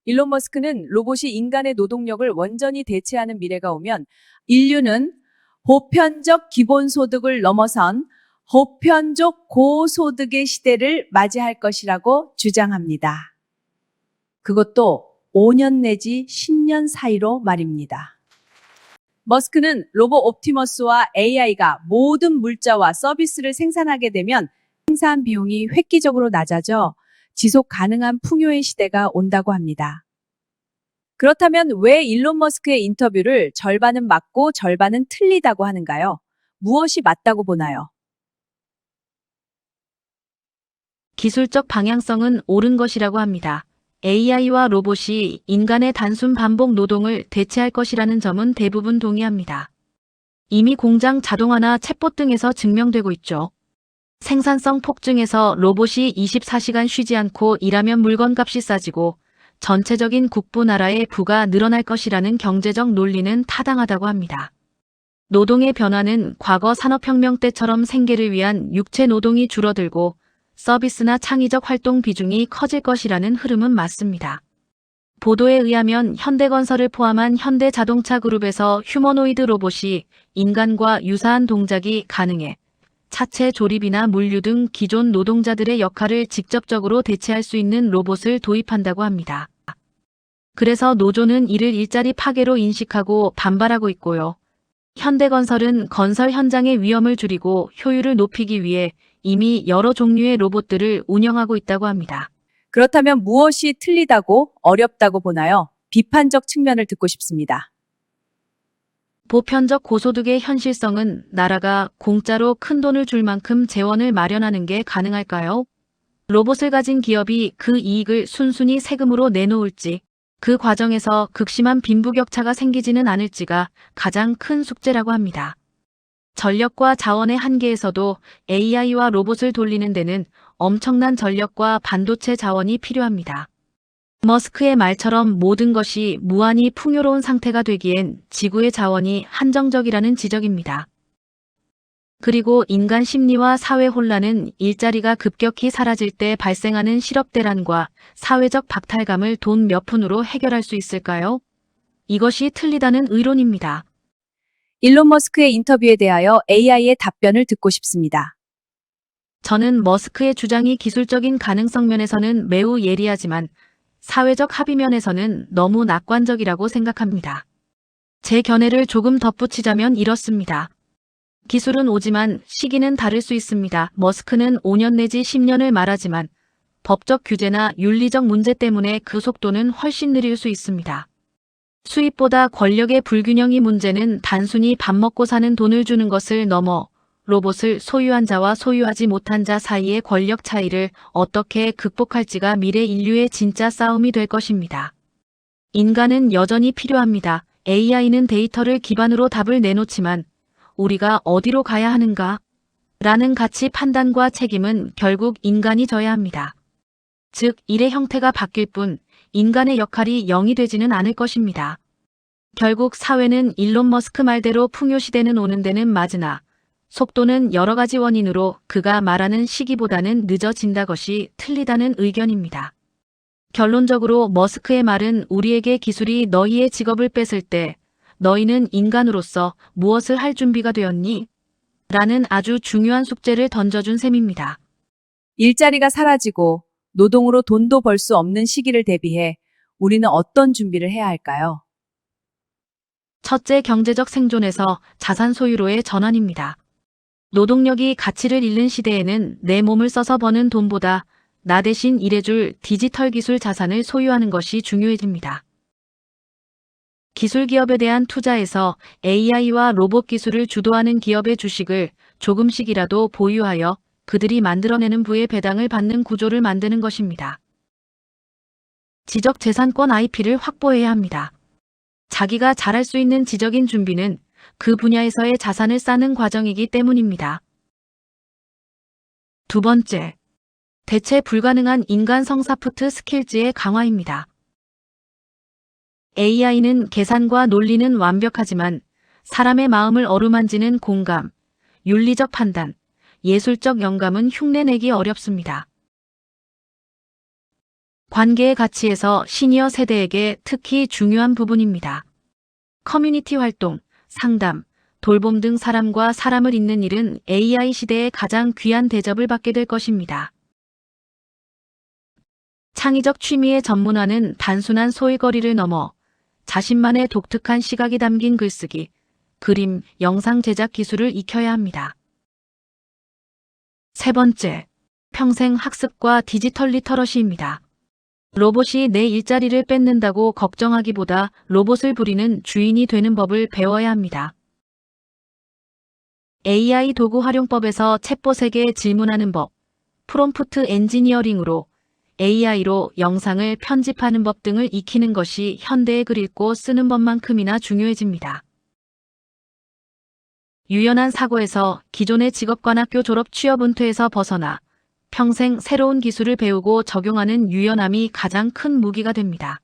일론 머스크는 로봇이 인간의 노동력을 완전히 대체하는 미래가 오면 인류는 보편적 기본소득을 넘어선 보편적 고소득의 시대를 맞이할 것이라고 주장합니다. 그것도 5년 내지 10년 사이로 말입니다. 머스크는 로봇 옵티머스와 AI가 모든 물자와 서비스를 생산하게 되면 생산 비용이 획기적으로 낮아져 지속 가능한 풍요의 시대가 온다고 합니다. 그렇다면 왜 일론 머스크의 인터뷰를 절반은 맞고 절반은 틀리다고 하는가요? 무엇이 맞다고 보나요? 기술적 방향성은 옳은 것이라고 합니다. AI와 로봇이 인간의 단순 반복 노동을 대체할 것이라는 점은 대부분 동의합니다. 이미 공장 자동화나 챗봇 등에서 증명되고 있죠. 생산성 폭증에서 로봇이 24시간 쉬지 않고 일하면 물건값이 싸지고 전체적인 국부 나라의 부가 늘어날 것이라는 경제적 논리는 타당하다고 합니다. 노동의 변화는 과거 산업혁명 때처럼 생계를 위한 육체 노동이 줄어들고 서비스나 창의적 활동 비중이 커질 것이라는 흐름은 맞습니다. 보도에 의하면 현대건설을 포함한 현대자동차 그룹에서 휴머노이드 로봇이 인간과 유사한 동작이 가능해 차체 조립이나 물류 등 기존 노동자들의 역할을 직접적으로 대체할 수 있는 로봇을 도입한다고 합니다. 그래서 노조는 이를 일자리 파괴로 인식하고 반발하고 있고요. 현대건설은 건설 현장의 위험을 줄이고 효율을 높이기 위해 이미 여러 종류의 로봇들을 운영하고 있다고 합니다. 그렇다면 무엇이 틀리다고 어렵다고 보나요? 비판적 측면을 듣고 싶습니다. 보편적 고소득의 현실성은 나라가 공짜로 큰 돈을 줄 만큼 재원을 마련하는 게 가능할까요? 로봇을 가진 기업이 그 이익을 순순히 세금으로 내놓을지, 그 과정에서 극심한 빈부격차가 생기지는 않을지가 가장 큰 숙제라고 합니다. 전력과 자원의 한계에서도 AI와 로봇을 돌리는 데는 엄청난 전력과 반도체 자원이 필요합니다. 머스크의 말처럼 모든 것이 무한히 풍요로운 상태가 되기엔 지구의 자원이 한정적이라는 지적입니다. 그리고 인간 심리와 사회 혼란은 일자리가 급격히 사라질 때 발생하는 실업대란과 사회적 박탈감을 돈 몇 푼으로 해결할 수 있을까요? 이것이 틀리다는 의론입니다. 일론 머스크의 인터뷰에 대하여 AI의 답변을 듣고 싶습니다. 저는 머스크의 주장이 기술적인 가능성 면에서는 매우 예리하지만 사회적 합의 면에서는 너무 낙관적이라고 생각합니다. 제 견해를 조금 덧붙이자면 이렇습니다. 기술은 오지만 시기는 다를 수 있습니다. 머스크는 5년 내지 10년을 말하지만 법적 규제나 윤리적 문제 때문에 그 속도는 훨씬 느릴 수 있습니다. 수입보다 권력의 불균형이 문제는 단순히 밥 먹고 사는 돈을 주는 것을 넘어 로봇을 소유한 자와 소유하지 못한 자 사이의 권력 차이를 어떻게 극복할지가 미래 인류의 진짜 싸움이 될 것입니다. 인간은 여전히 필요합니다. AI는 데이터를 기반으로 답을 내놓지만 우리가 어디로 가야 하는가? 라는 가치 판단과 책임은 결국 인간이 져야 합니다. 즉, 일의 형태가 바뀔 뿐 인간의 역할이 0이 되지는 않을 것입니다. 결국 사회는 일론 머스크 말대로 풍요시대는 오는 데는 맞으나 속도는 여러 가지 원인으로 그가 말하는 시기보다는 늦어진다 것이 틀리다는 의견입니다. 결론적으로 머스크의 말은 우리에게 기술이 너희의 직업을 뺏을 때 너희는 인간으로서 무엇을 할 준비가 되었니? 라는 아주 중요한 숙제를 던져준 셈입니다. 일자리가 사라지고 노동으로 돈도 벌 수 없는 시기를 대비해 우리는 어떤 준비를 해야 할까요? 첫째, 경제적 생존에서 자산 소유로의 전환입니다. 노동력이 가치를 잃는 시대에는 내 몸을 써서 버는 돈보다 나 대신 일해줄 디지털 기술 자산을 소유하는 것이 중요해집니다. 기술 기업에 대한 투자에서 AI와 로봇 기술을 주도하는 기업의 주식을 조금씩이라도 보유하여 그들이 만들어내는 부의 배당을 받는 구조를 만드는 것입니다. 지적재산권 IP를 확보해야 합니다. 자기가 잘할 수 있는 지적인 준비는 그 분야에서의 자산을 쌓는 과정이기 때문입니다. 두 번째, 대체 불가능한 인간성 사프트 스킬즈의 강화입니다. AI는 계산과 논리는 완벽하지만 사람의 마음을 어루만지는 공감, 윤리적 판단, 예술적 영감은 흉내내기 어렵습니다. 관계의 가치에서 시니어 세대에게 특히 중요한 부분입니다. 커뮤니티 활동, 상담, 돌봄 등 사람과 사람을 잇는 일은 AI 시대에 가장 귀한 대접을 받게 될 것입니다. 창의적 취미의 전문화는 단순한 소일거리를 넘어 자신만의 독특한 시각이 담긴 글쓰기, 그림, 영상 제작 기술을 익혀야 합니다. 세 번째, 평생 학습과 디지털 리터러시입니다. 로봇이 내 일자리를 뺏는다고 걱정하기보다 로봇을 부리는 주인이 되는 법을 배워야 합니다. AI 도구 활용법에서 챗봇에게 질문하는 법, 프롬프트 엔지니어링으로 AI로 영상을 편집하는 법 등을 익히는 것이 현대의 글 읽고 쓰는 법만큼이나 중요해집니다. 유연한 사고에서 기존의 직업관학교 졸업 취업 은퇴에서 벗어나 평생 새로운 기술을 배우고 적용하는 유연함이 가장 큰 무기가 됩니다.